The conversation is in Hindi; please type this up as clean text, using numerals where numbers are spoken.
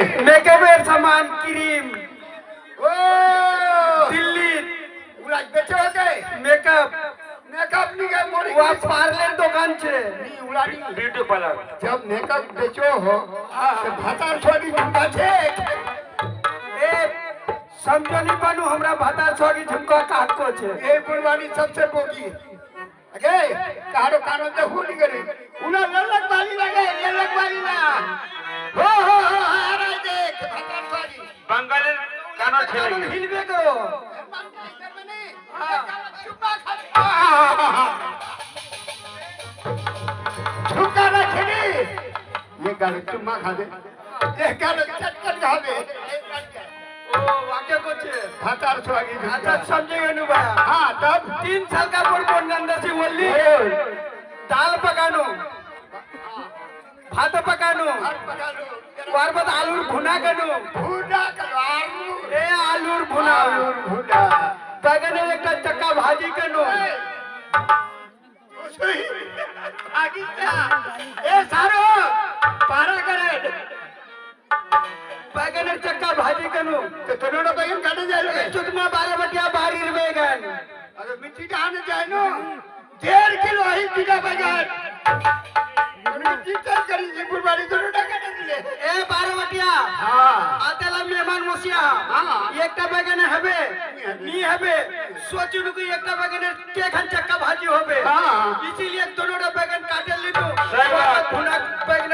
मेकअपेर सामान क्रीम ओ दिल्ली उला बेचे होते मेकअप मेकअप नहीं गए मोरी वहाँ पार्लर दुकान छे नहीं उला नहीं ब्यूटी पार्लर जब मेकअप बेचो हो तो भातार छोड़ी झुमका छे ए समझो नहीं पानु हमरा भाता छोगी झुमका काट को छे ए बुलवानी सबसे पोगी अगे कारो कानो तो हुनी करे उना ललक वाली लगे ललक वाली ना हो अरे देख भातार छोड़ी बंगाली गाना खेलेंगे हिलबे करो झुमका ना खेली ये गाने चुम्मा खा दे ये गाने चटकन खा दे ओ वाक्य को छे भातार छोड़ी अच्छा समझेगा नु भाई हाँ तब 3 साल का बोल नंदा से बोली दाल पकानो भात पकानो बार बाद आलू भुना करो भुना करो आलू ए आलू भुना भुना बैगन एक चक्का भाजी करो आगी क्या ए सारो पारा करे बैगन चक्का भाजी करो तो तोड़ो बैगन काटे जाए लोगे चुकमा 12 बटिया बारी बैगन अरे मिट्टी कहां जाए नो 1.5 किलो ही बिगा बैगन चिंता करी जी बुलवानी तो रोटा काटे दिले ए 12 बटिया हां आतेला मेहमान मोसिया हां एकटा बैगन हेबे नी हेबे सोचुनु कि एकटा बैगन के खन चक्का भाजी होबे हां इसीलिए दोनों बैगन काटे ली तो सही बात भुना बैगन